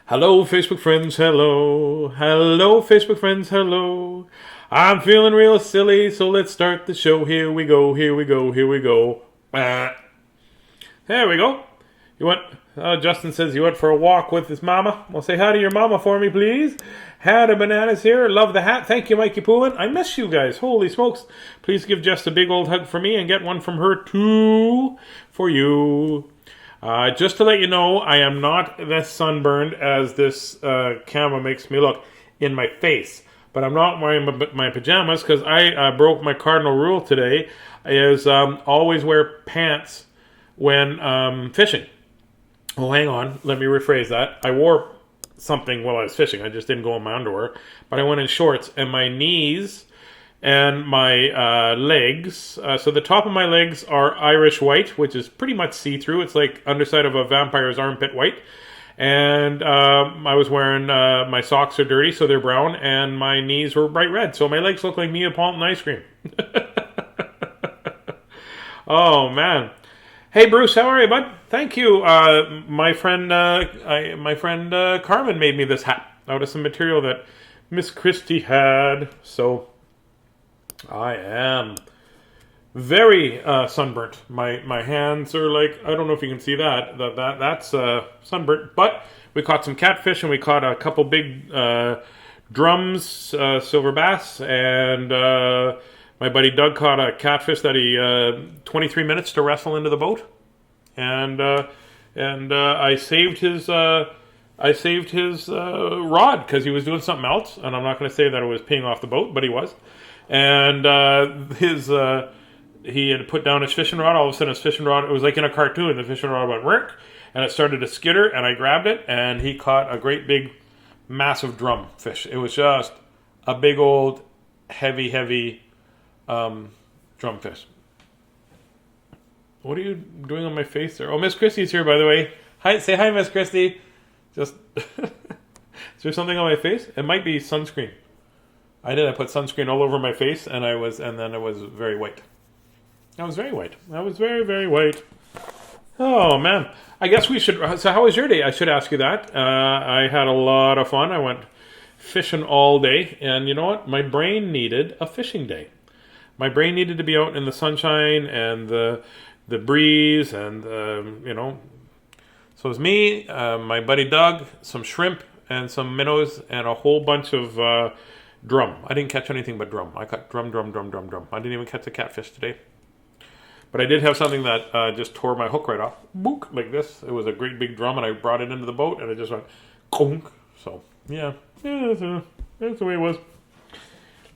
Hello, Facebook friends, hello. Hello, Facebook friends, hello. I'm feeling real silly, so let's start the show. Here we go, here we go, here we go. There we go. You went, Justin says he went for a walk with his mama. Well, say hi to your mama for me, please. Hat of bananas here. Love the hat. Thank you, Mikey Poulin. I miss you guys. Holy smokes. Please give Jess a big old hug for me and get one from her too for you. Just to let you know, I am not as sunburned as this camera makes me look in my face. But I'm not wearing my pajamas because I broke my cardinal rule today is always wear pants when fishing. Oh, hang on. Let me rephrase that. I wore something while I was fishing. I just didn't go in my underwear. But I went in shorts and my knees and my legs. So the top of my legs are Irish white, which is pretty much see-through. It's like underside of a vampire's armpit white. And I was wearing, my socks are dirty, so they're brown. And my knees were bright red. So my legs look like Neapolitan ice cream. Oh, man. Hey, Bruce, how are you, bud? Thank you. My friend Carmen made me this hat out of some material that Miss Christie had. So I am very sunburnt. My hands are like, I don't know if you can see that. That's sunburnt. But we caught some catfish and we caught a couple big drums, silver bass, and my buddy Doug caught a catfish that he 23 minutes to wrestle into the boat, and I saved his rod because he was doing something else, and I'm not going to say that it was peeing off the boat, but he was, and he had put down his fishing rod. All of a sudden, his fishing rod, it was like in a cartoon. The fishing rod went work, and it started to skitter, and I grabbed it, and he caught a great big, massive drum fish. It was just a big old, heavy. Drumfish. What are you doing on my face there? Oh, Miss Christie's here, by the way. Hi, say hi, Miss Christie. Just is there something on my face? It might be sunscreen. I put sunscreen all over my face, and then it was very white. I was very white. I was very, very white. Oh man, I guess we should. So, how was your day? I should ask you that. I had a lot of fun. I went fishing all day, and you know what? My brain needed a fishing day. My brain needed to be out in the sunshine and the breeze and, So it was me, my buddy Doug, some shrimp and some minnows and a whole bunch of drum. I didn't catch anything but drum. I caught drum. I didn't even catch a catfish today. But I did have something that just tore my hook right off. Book, like this. It was a great big drum and I brought it into the boat and it just went conk. So, yeah that's the way it was.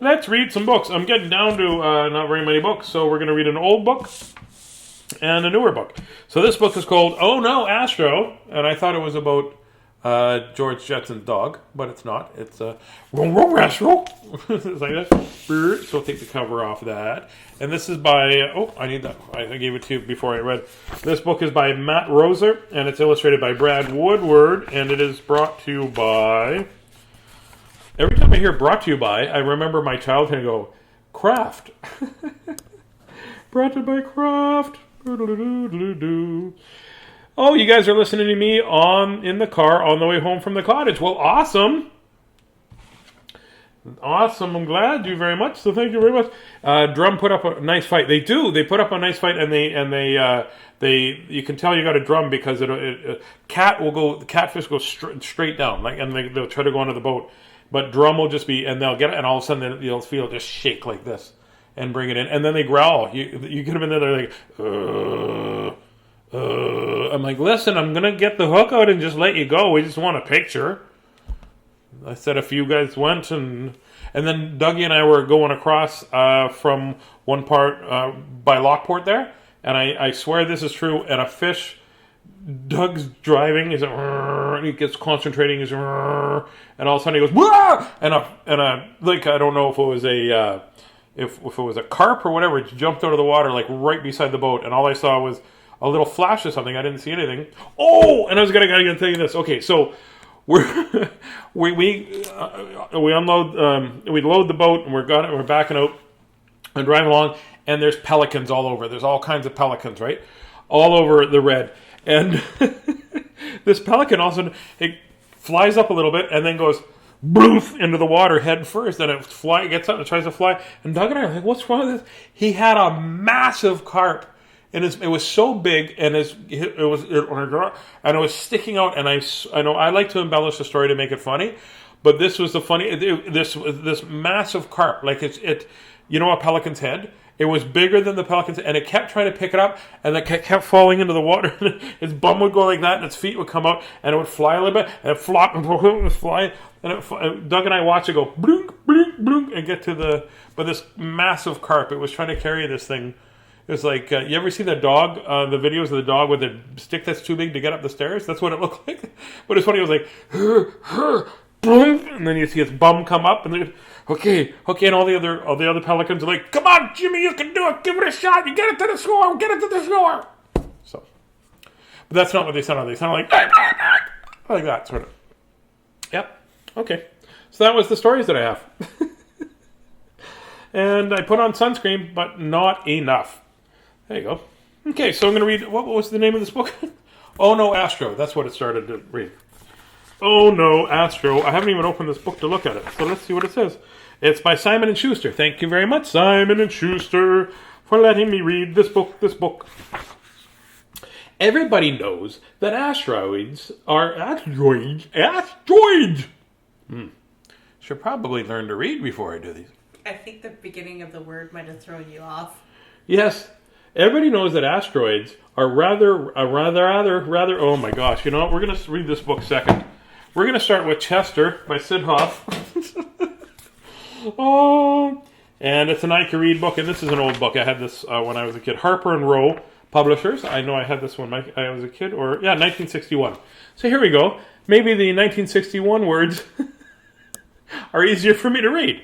Let's read some books. I'm getting down to not very many books, so we're going to read an old book and a newer book. So this book is called Oh No, Astro, and I thought it was about George Jetson's dog, but it's not. It's Wrong, Wrong, Astro. It's like that. So I'll take the cover off of that. And this is by, I need that. I gave it to you before I read. This book is by Matt Roser, and it's illustrated by Brad Woodward, and it is brought to you by... Every time I hear brought to you by, I remember my childhood and go, Kraft. Brought to you by Kraft. Oh, you guys are listening to me in the car on the way home from the cottage. Well, awesome. Awesome. I'm glad you very much. So thank you very much. Drum put up a nice fight. They do. They put up a nice fight, and they you can tell you got a drum because the catfish goes straight down, and they'll try to go onto the boat. But drum will just be, and they'll get it, and all of a sudden you'll feel it just shake like this, and bring it in, and then they growl. You get them in there, they're like, I'm like, listen, I'm gonna get the hook out and just let you go. We just want a picture. I said a few guys went, and then Dougie and I were going across from one part by Lockport there, and I swear this is true. And a fish. Doug's driving. He's like, he gets concentrating. He's and all of a sudden he goes, wah! and like I don't know if it was if it was a carp or whatever. It jumped out of the water like right beside the boat, and all I saw was a little flash of something. I didn't see anything. Oh, and I was gonna tell you this. Okay, so we unload. We load the boat, and we're backing out and driving along, and there's pelicans all over. There's all kinds of pelicans, right, all over the red. And this pelican also, it flies up a little bit, and then goes boof into the water head first, and it gets up and tries to fly. And Doug and I are like, "What's wrong with this?" He had a massive carp, and it was so big, and it was sticking out. And I know I like to embellish the story to make it funny, but this was the funny. This massive carp, like it, you know, a pelican's head. It was bigger than the pelican's, and it kept trying to pick it up, and it kept falling into the water. Its bum would go like that, and its feet would come out, and it would fly a little bit, and it flop, and it would fly. And Doug and I watched it go blink, blink, blink, and get to but this massive carp. It was trying to carry this thing. It was like, you ever see the dog, the videos of the dog with a stick that's too big to get up the stairs? That's what it looked like. But it's funny. It was like, boom, and then you see its bum come up, and okay, and all the other pelicans are like, "Come on, Jimmy, you can do it. Give it a shot. You get it to the shore. Get it to the shore." So, but that's not what they sound like. They sound like that sort of. Yep. Okay. So that was the stories that I have, and I put on sunscreen, but not enough. There you go. Okay, so I'm going to read. What was the name of this book? Oh No, Astro. That's what it started to read. Oh No, Astro. I haven't even opened this book to look at it, so let's see what it says. It's by Simon & Schuster. Thank you very much, Simon & Schuster, for letting me read this book. Everybody knows that asteroids are asteroids. Should probably learn to read before I do these. I think the beginning of the word might have thrown you off. Yes. Everybody knows that asteroids are rather, oh my gosh, you know what? We're going to read this book second. We're going to start with Chester by Sid Hoff. Oh, and it's an I Can Read book, and this is an old book. I had this when I was a kid. Harper and Row Publishers. I know I had this when I was a kid, 1961. So here we go. Maybe the 1961 words are easier for me to read.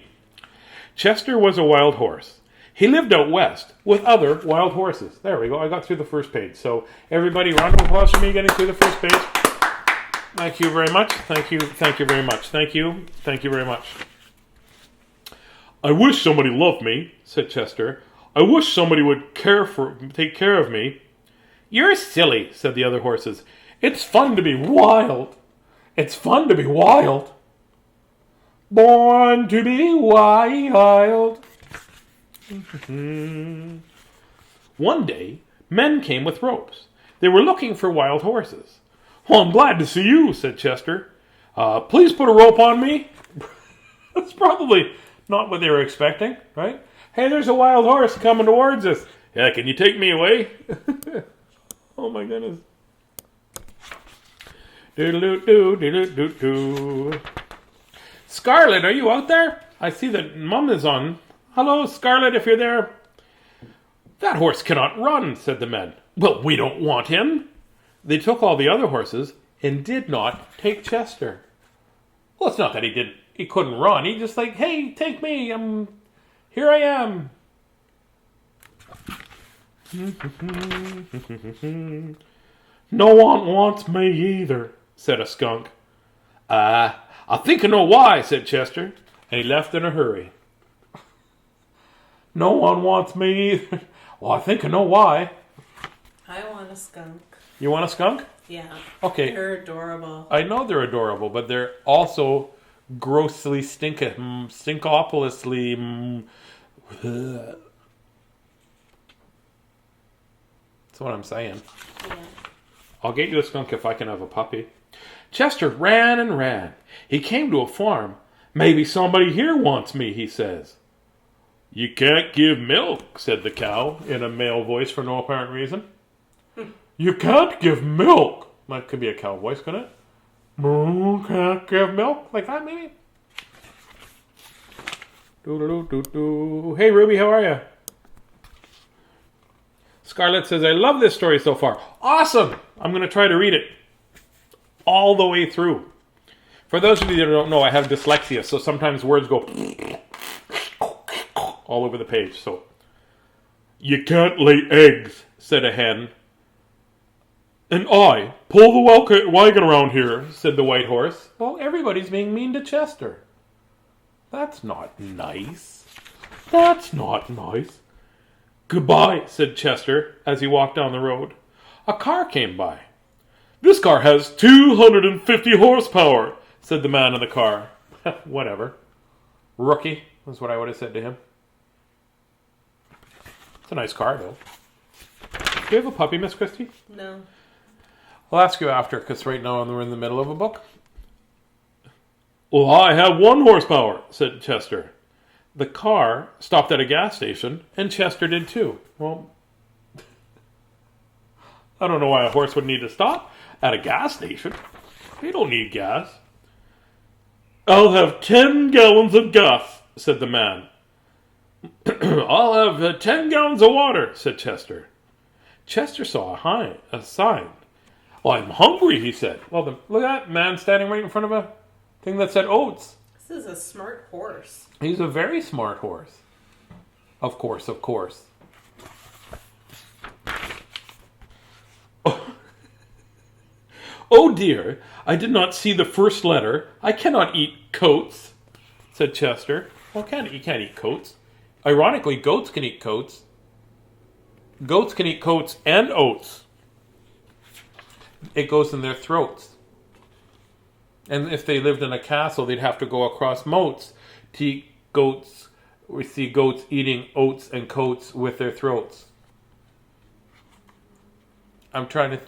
Chester was a wild horse. He lived out west with other wild horses. There we go. I got through the first page. So everybody, round of applause for me getting through the first page. Thank you very much. Thank you very much. Thank you very much. "I wish somebody loved me," said Chester. "I wish somebody would take care of me." "You're silly," said the other horses. "It's fun to be wild. It's fun to be wild. Born to be wild." One day, men came with ropes. They were looking for wild horses. "Well, I'm glad to see you," said Chester. "Please put a rope on me." That's probably not what they were expecting, right? "Hey, there's a wild horse coming towards us. Yeah, can you take me away?" Oh my goodness. Doodle-doo-doo, "Scarlet, are you out there? I see that Mum is on. Hello, Scarlet, if you're there." "That horse cannot run," said the men. "Well, we don't want him." They took all the other horses and did not take Chester. Well, it's not that he couldn't run. He just like, "Hey, take me. Here I am." "No one wants me either," said a skunk. I think I know why," said Chester, and he left in a hurry. "No one wants me either. Well, I think I know why." I want a skunk. You want a skunk? Yeah. Okay. They're adorable. I know they're adorable, but they're also grossly stinkopolisly. That's what I'm saying. Yeah. I'll get you a skunk if I can have a puppy. Chester ran and ran. He came to a farm. "Maybe somebody here wants me," he says. "You can't give milk," said the cow in a male voice for no apparent reason. "You can't give milk." That could be a cow voice, couldn't it? "Can't give milk?" Like that, maybe? Hey, Ruby, how are you? Scarlett says, "I love this story so far." Awesome! I'm going to try to read it all the way through. For those of you that don't know, I have dyslexia, so sometimes words go all over the page. So, "You can't lay eggs," said a hen. "And I pull the wagon around here," said the white horse. Well, everybody's being mean to Chester. That's not nice. That's not nice. "Goodbye," said Chester as he walked down the road. A car came by. "This car has 250 horsepower," said the man in the car. Whatever. Rookie, is what I would have said to him. It's a nice car, though. Do you have a puppy, Miss Christie? No. I'll ask you after, because right now we're in the middle of a book. Well, I have 1 horsepower, said Chester. The car stopped at a gas station, and Chester did too. Well, I don't know why a horse would need to stop at a gas station. They don't need gas. I'll have 10 gallons of gas, said the man. I'll have 10 gallons of water, said Chester. Chester saw a sign. Well, I'm hungry, he said. Well, look at that man standing right in front of a thing that said oats. This is a smart horse. He's a very smart horse. Of course, of course. Oh dear, I did not see the first letter. I cannot eat coats, said Chester. Well, you can't eat coats. Ironically, goats can eat coats. Goats can eat coats and oats. It goes in their throats. And if they lived in a castle, they'd have to go across moats to eat goats. We see goats eating oats and coats with their throats. I'm trying to...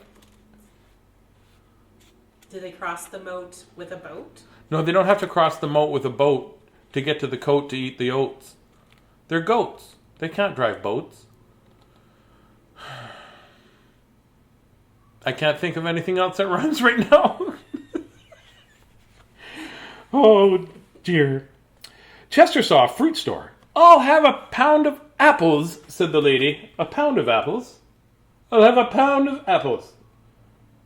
Do they cross the moat with a boat? No, they don't have to cross the moat with a boat to get to the coat to eat the oats. They're goats. They can't drive boats. I can't think of anything else that rhymes right now. Oh, dear. Chester saw a fruit store. I'll have a pound of apples, said the lady. A pound of apples? I'll have a pound of apples.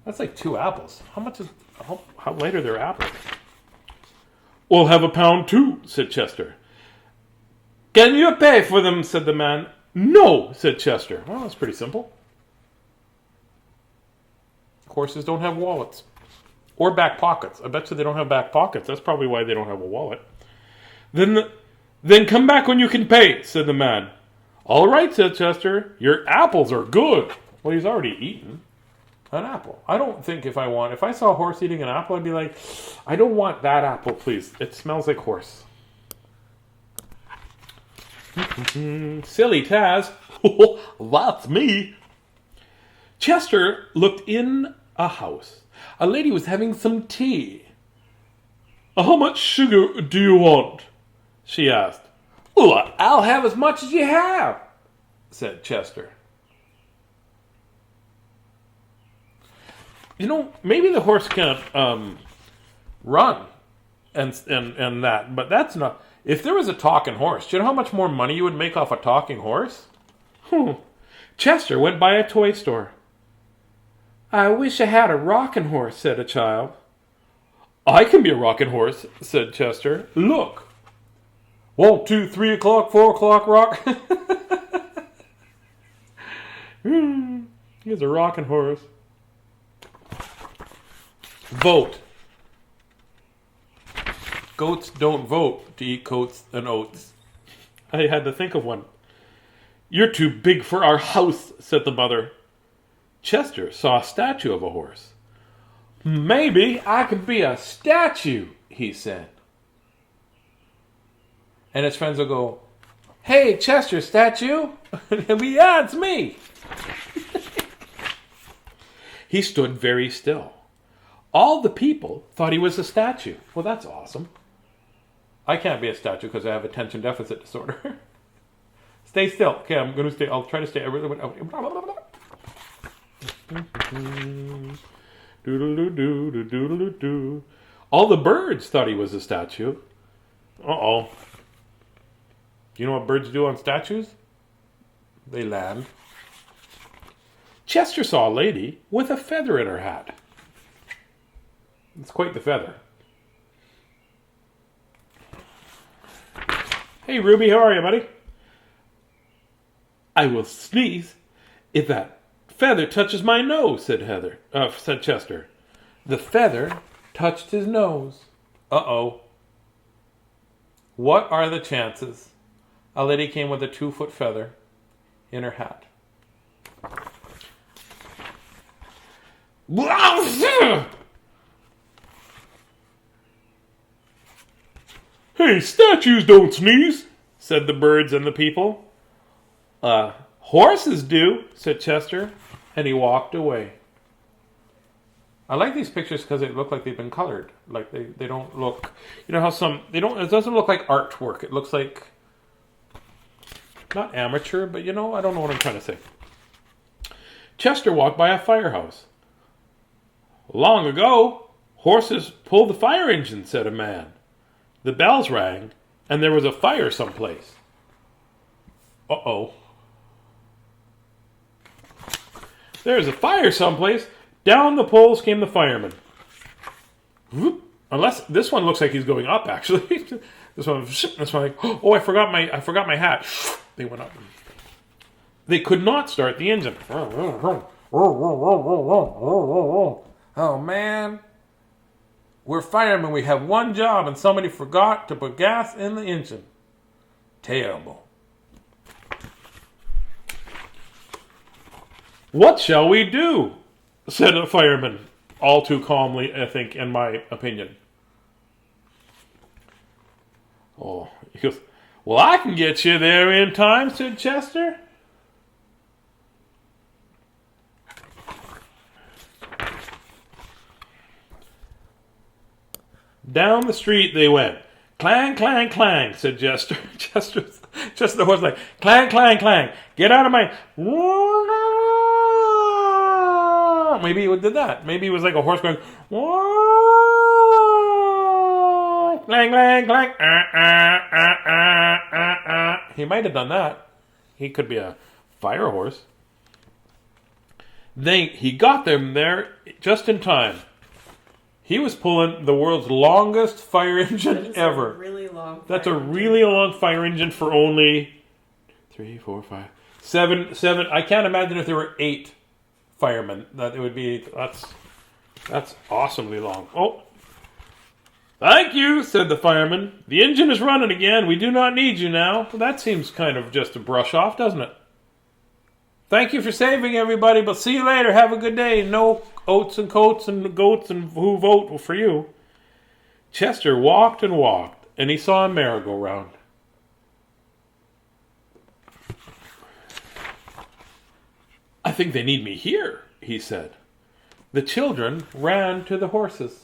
That's like 2 apples. How light are their apples? We'll have a pound too, said Chester. Can you pay for them, said the man. No, said Chester. Well, that's pretty simple. Horses don't have wallets. Or back pockets. I bet you they don't have back pockets. That's probably why they don't have a wallet. Then come back when you can pay, said the man. All right, said Chester. Your apples are good. Well, he's already eaten an apple. I don't think if I saw a horse eating an apple, I'd be like, I don't want that apple, please. It smells like horse. Silly Tazz. That's me. Chester looked in a house. A lady was having some tea. How much sugar do you want? She asked. Oh, I'll have as much as you have, said Chester. You know, maybe the horse can't run and that, but that's not... If there was a talking horse, do you know how much more money you would make off a talking horse? Chester went by a toy store. I wish I had a rocking horse, said a child. I can be a rocking horse, said Chester. Look. 1, 2, 3 o'clock, 4 o'clock, rock. He's a rocking horse. Vote. Goats don't vote to eat coats and oats. I had to think of one. You're too big for our house, said the mother. Chester saw a statue of a horse. Maybe I could be a statue, he said. And his friends will go, hey, Chester, statue? And he'll be, yeah, it's me. He stood very still. All the people thought he was a statue. Well, that's awesome. I can't be a statue because I have attention deficit disorder. Stay still. Okay, I'm going to stay. I'll try to stay. All the birds thought he was a statue. Uh-oh. Do you know what birds do on statues? They land. Chester saw a lady with a feather in her hat. It's quite the feather. Hey, Ruby, how are you, buddy? I will sneeze if that feather touches my nose, said Chester. The feather touched his nose. Uh-oh. What are the chances a lady came with a 2-foot feather in her hat? Hey, statues don't sneeze, said the birds and the people. Horses do, said Chester, and he walked away. I like these pictures because they look like they've been colored. Like they don't look, you know how some, they don't, it doesn't look like artwork. It looks like, not amateur, but you know, I don't know what I'm trying to say. Chester walked by a firehouse. Long ago, horses pulled the fire engine, said a man. The bells rang, and there was a fire someplace. Uh-oh. There's a fire someplace. Down the poles came the firemen. Whoop. Unless this one looks like he's going up, actually. This one, like, oh, I forgot my hat. They went up. They could not start the engine. Oh man, we're firemen. We have one job, and somebody forgot to put gas in the engine. Terrible. What shall we do? Said a fireman, all too calmly, I think, in my opinion. Oh, he goes, well, I can get you there in time, said Chester. Down the street they went. Clang, clang, clang, said Chester. Chester the horse like, clang, clang, clang. Get out of my... Maybe he did that. Maybe it was like a horse going... Clang, clang, clang. He might have done that. He could be a fire horse. He got them there just in time. He was pulling the world's longest fire engine ever. That's a really long fire engine for only 3, 4, 5, 7. I can't imagine if there were 8 firemen that it would be. That's awesomely long. Oh, thank you, said the fireman. The engine is running again. We do not need you now. Well, that seems kind of just a brush off, doesn't it? Thank you for saving everybody, but see you later. Have a good day. No oats and coats and goats and who vote for you. Chester walked and walked, and he saw a merry-go-round. I think they need me here, he said. The children ran to the horses.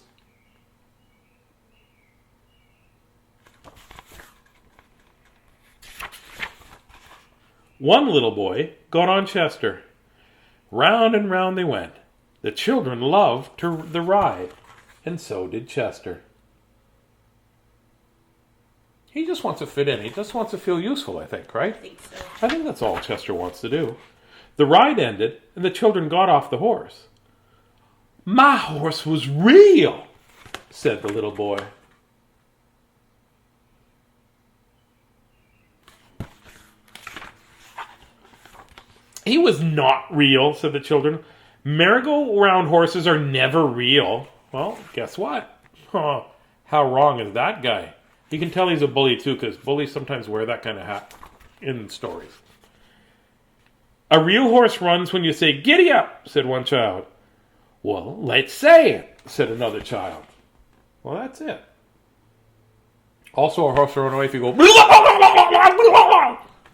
One little boy got on Chester. Round and round they went. The children loved the ride, and so did Chester. He just wants to fit in. He just wants to feel useful, I think, right? I think so. I think that's all Chester wants to do. The ride ended, and the children got off the horse. My horse was real, said the little boy. He was not real, said the children. Merry-go-round horses are never real. Well, guess what? Huh. How wrong is that guy? You can tell he's a bully, too, because bullies sometimes wear that kind of hat in stories. A real horse runs when you say, giddy up, said one child. Well, let's say it, said another child. Well, that's it. Also, a horse will run away if you go,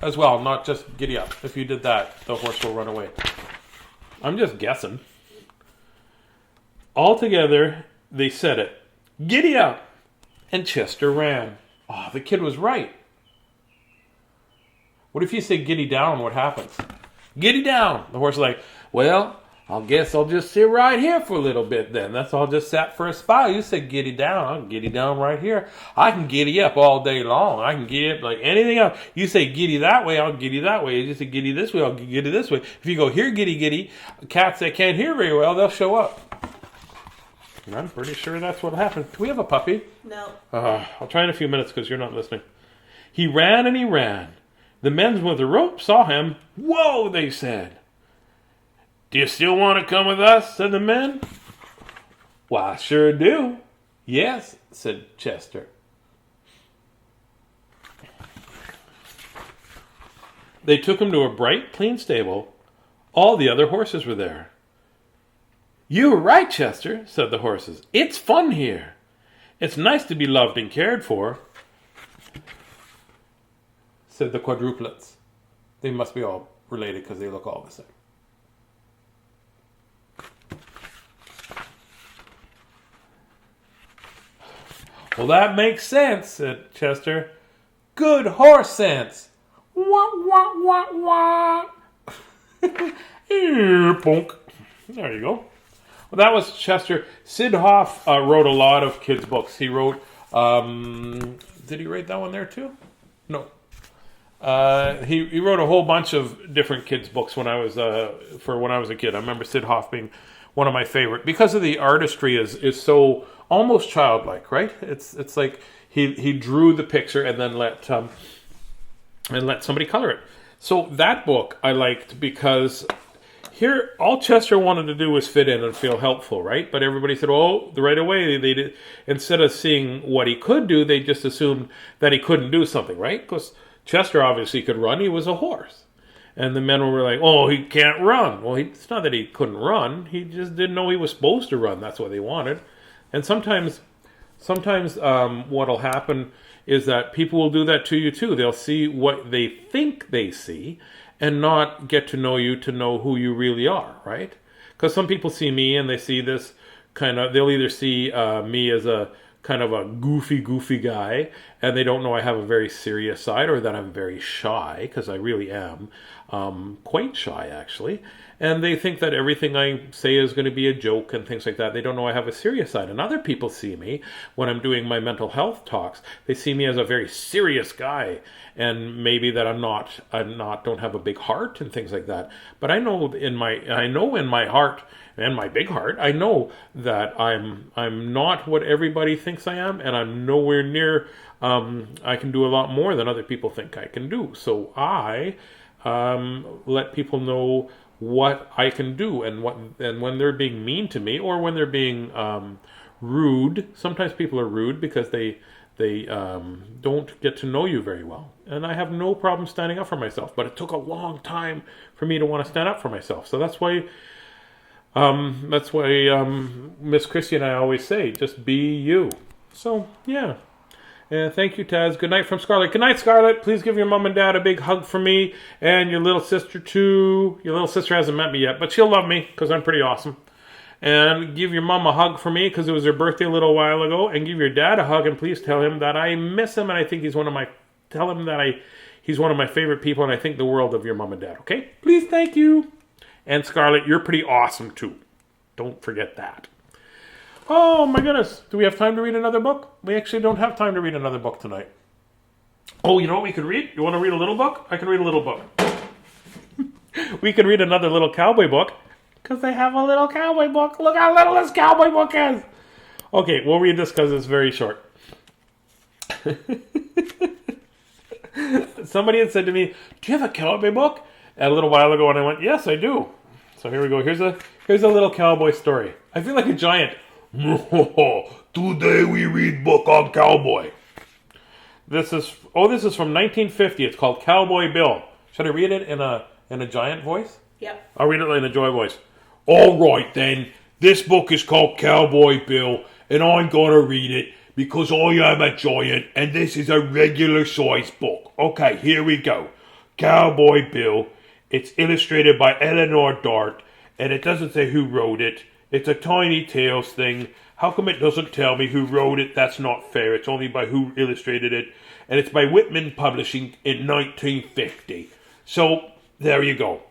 as well, not just giddy up. If you did that, the horse will run away. I'm just guessing. All together, they said it. Giddy up! And Chester ran. Oh, the kid was right. What if you say giddy down? What happens? Giddy down! The horse is like, well, I guess I'll just sit right here for a little bit then. That's all, just sat for a spell. You said giddy down. I'll giddy down right here. I can giddy up all day long. I can giddy up like anything else. You say giddy that way, I'll giddy that way. You say giddy this way, I'll giddy this way. If you go here, giddy, giddy, cats that can't hear very well, they'll show up. And I'm pretty sure that's what happened. Do we have a puppy? No. I'll try in a few minutes because you're not listening. He ran and he ran. The men with the rope saw him. Whoa, they said. Do you still want to come with us? Said the men. Why, I sure do. Yes, said Chester. They took him to a bright, clean stable. All the other horses were there. You were right, Chester, said the horses. It's fun here. It's nice to be loved and cared for. said the quadruplets. They must be all related because they look all the same. Well, that makes sense, said Chester. Good horse sense. Wah, wah, wah, wah. Bonk. There you go. Well, that was Chester. Sid Hoff wrote a lot of kids' books. He wrote, did he write that one there too? No. He wrote a whole bunch of different kids' books when I was a kid. I remember Sid Hoff being one of my favorite because of the artistry is so almost childlike, right? It's like he drew the picture and then let somebody color it. So that book I liked because here all Chester wanted to do was fit in and feel helpful, right? But everybody said, "Oh, right away they did." Instead of seeing what he could do, they just assumed that he couldn't do something, right? Because Chester obviously could run. He was a horse. And the men were like, "Oh, he can't run." Well, it's not that he couldn't run. He just didn't know he was supposed to run. That's what they wanted. And sometimes what'll happen is that people will do that to you too. They'll see what they think they see and not get to know you to know who you really are, right? Because some people see me and they see this they'll either see me as a kind of a goofy guy, and they don't know I have a very serious side or that I'm very shy, because I really am quite shy, actually. And they think that everything I say is going to be a joke and things like that. They don't know I have a serious side. And other people see me when I'm doing my mental health talks. They see me as a very serious guy, and maybe that don't have a big heart and things like that. But I know in my heart and my big heart, I know that I'm not what everybody thinks I am, and I'm nowhere near. I can do a lot more than other people think I can do. So I let people know what I can do, and when they're being mean to me or when they're being rude. Sometimes people are rude because they don't get to know you very well, and I have no problem standing up for myself. But it took a long time for me to want to stand up for myself. So that's why Miss Christy and I always say, just be you. So yeah. Thank you, Taz. Good night from Scarlett. Good night, Scarlett. Please give your mom and dad a big hug for me, and your little sister too. Your little sister hasn't met me yet, but she'll love me because I'm pretty awesome. And give your mom a hug for me because it was her birthday a little while ago. And give your dad a hug, and please tell him that I miss him, and I think he's one of my. Tell him that he's one of my favorite people, and I think the world of your mom and dad. Okay? Please, thank you. And Scarlett, you're pretty awesome too. Don't forget that. Oh my goodness. Do we have time to read another book? We actually don't have time to read another book tonight. Oh, you know what we could read? You want to read a little book? I can read a little book. We can read another little cowboy book because they have a little cowboy book. Look how little this cowboy book is. Okay, we'll read this because it's very short. Somebody had said to me, "Do you have a cowboy book?" A little while ago, and I went, "Yes, I do." So here we go. Here's a little cowboy story. I feel like a giant. Today we read book on cowboy. This is from 1950. It's called Cowboy Bill. Should I read it in a giant voice? Yep. I'll read it in a joy voice. All right then. This book is called Cowboy Bill, and I'm gonna read it because I am a giant, and this is a regular size book. Okay, here we go. Cowboy Bill. It's illustrated by Eleanor Dart, and it doesn't say who wrote it. It's a Tiny Tales thing. How come it doesn't tell me who wrote it? That's not fair. It's only by who illustrated it. And it's by Whitman Publishing in 1950. So, there you go.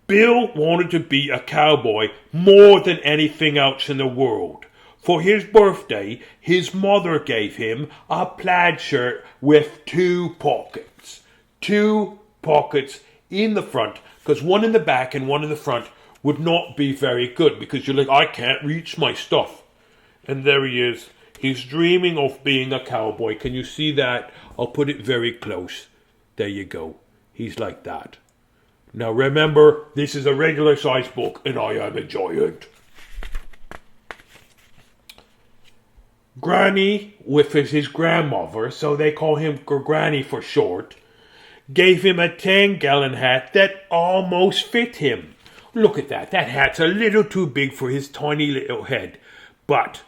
Bill wanted to be a cowboy more than anything else in the world. For his birthday, his mother gave him a plaid shirt with 2 pockets. 2 pockets in the front, because one in the back and one in the front would not be very good, because you're like, I can't reach my stuff. And there he is. He's dreaming of being a cowboy. Can you see that? I'll put it very close. There you go. He's like that. Now remember, this is a regular size book, and I am a giant. Granny, with his grandmother, so they call him Granny for short, gave him a 10-gallon hat that almost fit him. Look at that. That hat's a little too big for his tiny little head. But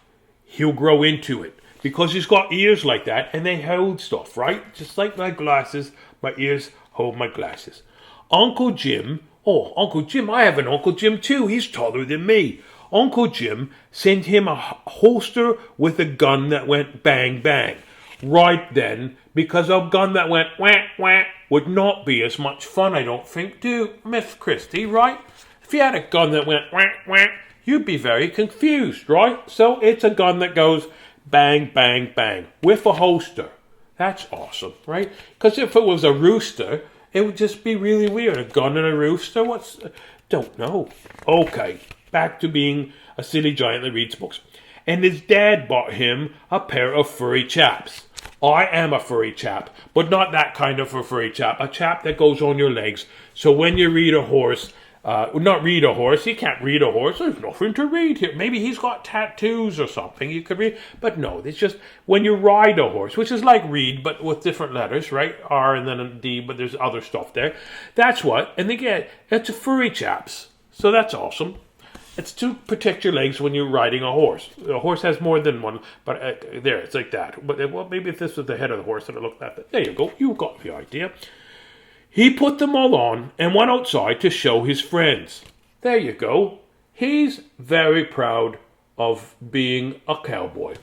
he'll grow into it because he's got ears like that and they hold stuff, right? Just like my glasses. My ears hold my glasses. Uncle Jim, Uncle Jim, I have an Uncle Jim too. He's taller than me. Uncle Jim sent him a holster with a gun that went bang, bang. Right then, because a gun that went whack, whack would not be as much fun, I don't think, do Miss Christie, right? If you had a gun that went whack, whack, you'd be very confused, right? So it's a gun that goes bang, bang, bang with a holster. That's awesome, right? Because if it was a rooster, it would just be really weird. A gun and a rooster? Don't know. Okay, back to being a silly giant that reads books. And his dad bought him a pair of furry chaps. I am a furry chap, but not that kind of a furry chap. A chap that goes on your legs. So when you read a horse, not read a horse, you can't read a horse. There's nothing to read here. Maybe he's got tattoos or something you could read. But no, it's just when you ride a horse, which is like read, but with different letters, right? R and then a D, but there's other stuff there. That's what. And again, it's a furry chaps. So that's awesome. It's to protect your legs when you're riding a horse. A horse has more than one, but there, it's like that. But well, maybe if this was the head of the horse, it would look like that. There you go. You got the idea. He put them all on and went outside to show his friends. There you go. He's very proud of being a cowboy.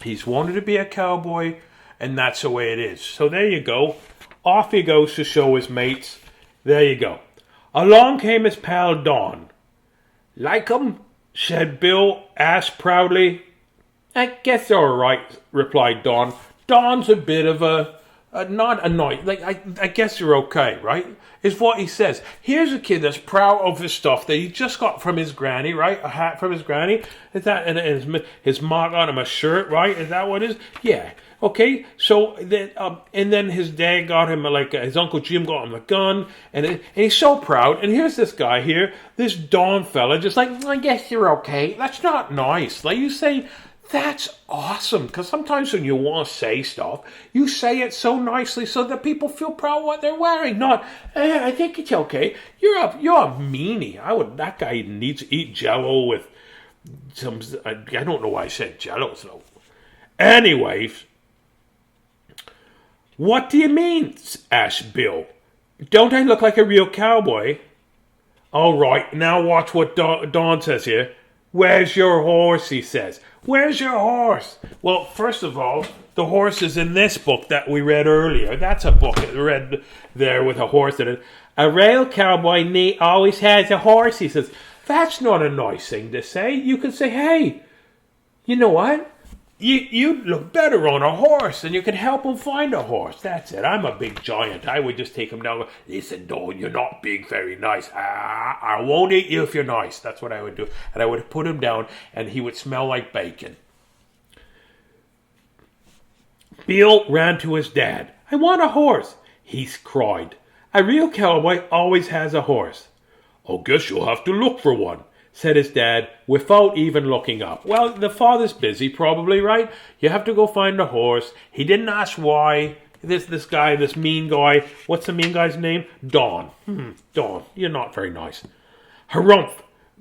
He's wanted to be a cowboy, and that's the way it is. So there you go. Off he goes to show his mates. There you go. Along came his pal Don. Like 'em? Said Bill, asked proudly. I guess they're all right, replied Don. Don's a bit of not annoyed. Like, I guess you're okay, right? Is what he says. Here's a kid that's proud of his stuff that he just got from his granny, right? A hat from his granny. Is that and his mark on him a shirt, right? Is that what it is? Yeah. Okay. So then, and then his dad got him his Uncle Jim got him a gun, and he's so proud. And here's this guy here, this Don fella, just like I guess you're okay. That's not nice. Like you say. That's awesome, because sometimes when you want to say stuff, you say it so nicely so that people feel proud of what they're wearing. Not, I think it's okay. You're a meanie. That guy needs to eat Jell-O with some. I don't know why I said Jell-O. So, anyways, what do you mean? Asked Bill. Don't I look like a real cowboy? All right, now watch what Don says here. Where's your horse? He says. Where's your horse? Well, first of all, the horse is in this book that we read earlier. That's a book I read there with a horse in it. A real cowboy always has a horse, he says. That's not a nice thing to say. You could say, hey, you know what? You'd look better on a horse, and you can help him find a horse. That's it. I'm a big giant. I would just take him down. Listen, Don, you're not being very nice. I won't eat you if you're nice. That's what I would do. And I would put him down, and he would smell like bacon. Bill ran to his dad. I want a horse, he cried. A real cowboy always has a horse. I guess you'll have to look for one, said his dad, without even looking up. Well, the father's busy, probably, right? You have to go find a horse. He didn't ask why. This guy, this mean guy, what's the mean guy's name? Don. Don, you're not very nice. Harumph,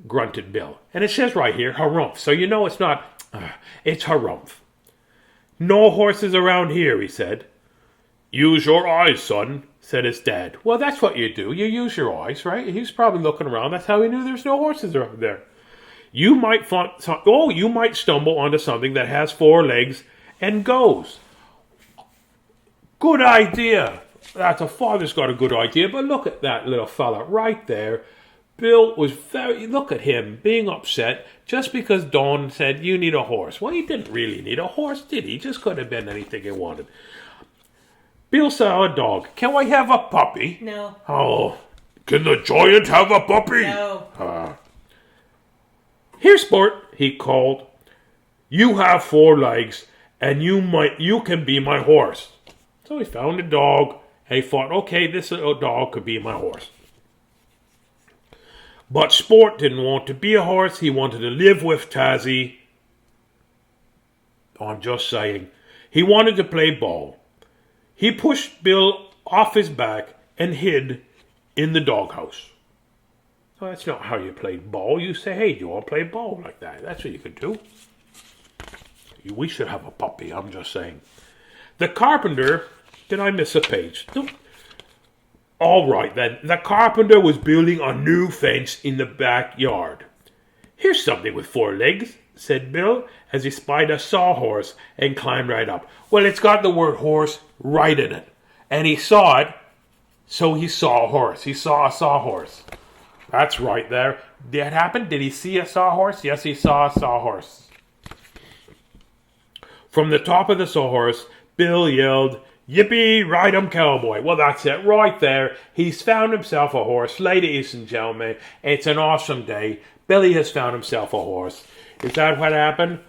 grunted Bill. And it says right here, harumph. So you know it's not, it's harumph. No horses around here, he said. Use your eyes, son, said his dad. Well, that's what you do. You use your eyes, right? He's probably looking around. That's how he knew there's no horses around there. You might stumble onto something that has 4 legs and goes. Good idea. The father's got a good idea, but look at that little fella right there. Bill was look at him being upset just because Don said, you need a horse. Well, he didn't really need a horse, did he? Just could have been anything he wanted. Bill saw a dog. Can we have a puppy? No. Oh, can the giant have a puppy? No. Here, sport, he called. You have 4 legs, and you can be my horse. So he found a dog, and he thought, okay, this little dog could be my horse. But Sport didn't want to be a horse. He wanted to live with Tazzy. I'm just saying. He wanted to play ball. He pushed Bill off his back and hid in the doghouse. Well, that's not how you play ball. You say, hey, do you want to play ball like that? That's what you could do. We should have a puppy, I'm just saying. The carpenter Did I miss a page? No. All right, then. The carpenter was building a new fence in the backyard. Here's something with 4 legs, said Bill, as he spied a sawhorse and climbed right up. Well, it's got the word horse right in it. And he saw it, so he saw a horse. He saw a sawhorse. That's right there. Did it happen? Did he see a sawhorse? Yes, he saw a sawhorse. From the top of the sawhorse, Bill yelled, "Yippee, ride 'em, cowboy." Well, that's it, right there. He's found himself a horse. Ladies and gentlemen, it's an awesome day. Billy has found himself a horse. Is that what happened?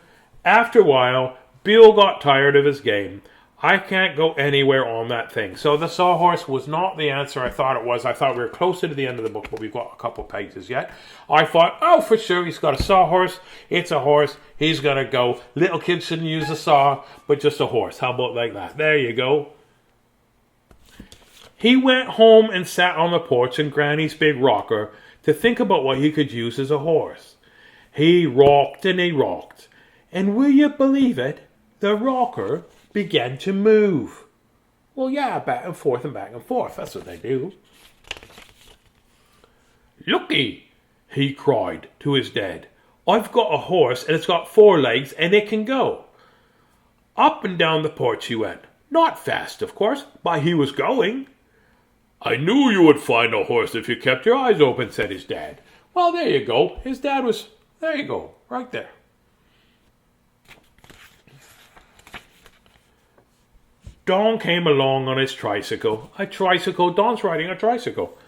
After a while, Bill got tired of his game. I can't go anywhere on that thing. So the sawhorse was not the answer I thought it was. I thought we were closer to the end of the book, but we've got a couple pages yet. I thought, oh, for sure, he's got a sawhorse. It's a horse. He's going to go. Little kids shouldn't use a saw, but just a horse. How about like that? There you go. He went home and sat on the porch in Granny's big rocker to think about what he could use as a horse. He rocked and he rocked. And will you believe it? The rocker began to move. Well, yeah, back and forth and back and forth. That's what they do. "Looky," he cried to his dad. "I've got a horse and it's got 4 legs and it can go." Up and down the porch he went. Not fast, of course, but he was going. "I knew you would find a horse if you kept your eyes open," said his dad. Well, there you go. His dad was, there you go, right there. Don came along on his tricycle. A tricycle? Don's riding a tricycle.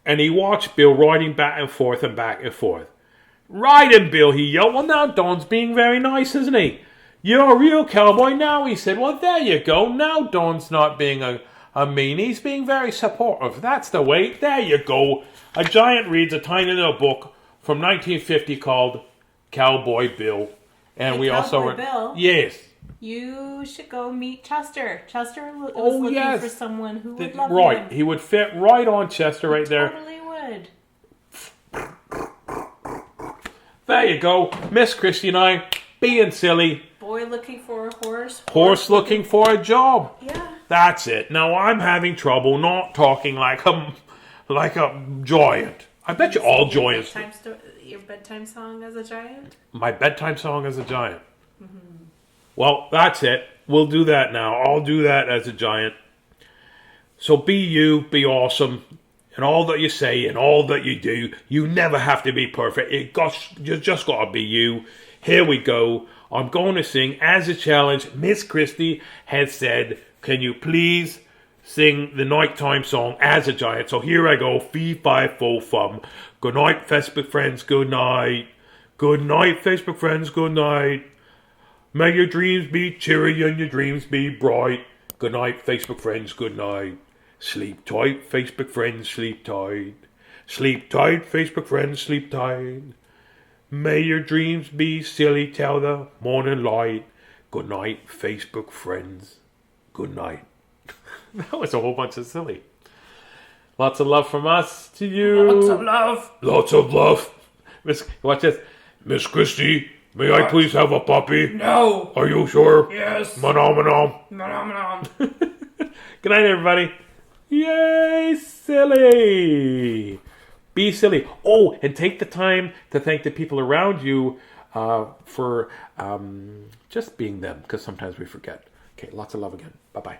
And he watched Bill riding back and forth and back and forth. "Ride him, Bill," he yelled. Well, now Don's being very nice, isn't he? "You're a real cowboy now," he said. Well, there you go. Now Don's not being a mean. He's being very supportive. That's the way. There you go. A giant reads a tiny little book from 1950 called Cowboy Bill. And Hey, we also... Cowboy Bill? Yes. You should go meet Chester. Chester was Oh, looking yes. for someone who would love Right. him. He would fit right on Chester right there. Totally would. There you go. Miss Christie and I being silly. Boy looking for a horse. Horse looking for a job. Yeah. That's it. Now I'm having trouble not talking like a giant. I bet you all giants. Your bedtime song as a giant? My bedtime song as a giant. Mm-hmm. Well, that's it. We'll do that now. I'll do that as a giant. So be you, be awesome, and all that you say and all that you do. You never have to be perfect. You just got to be you. Here we go. I'm going to sing as a challenge. Miss Christie has said, can you please sing the nighttime song as a giant? So here I go. Fee, fi, fo, fum. Good night, Facebook friends. Good night. Good night, Facebook friends. Good night. May your dreams be cheery and your dreams be bright. Good night, Facebook friends. Good night. Sleep tight, Facebook friends. Sleep tight. Sleep tight, Facebook friends. Sleep tight. May your dreams be silly till the morning light. Good night, Facebook friends. Good night. That was a whole bunch of silly. Lots of love from us to you. Lots of love. Lots of love. Watch this. Miss Christie, may I please have a puppy? No. Are you sure? Yes. Manom. Nom. Good night, everybody. Yay, silly. Be silly. Oh, and take the time to thank the people around you for just being them, because sometimes we forget. Okay, lots of love again. Bye-bye.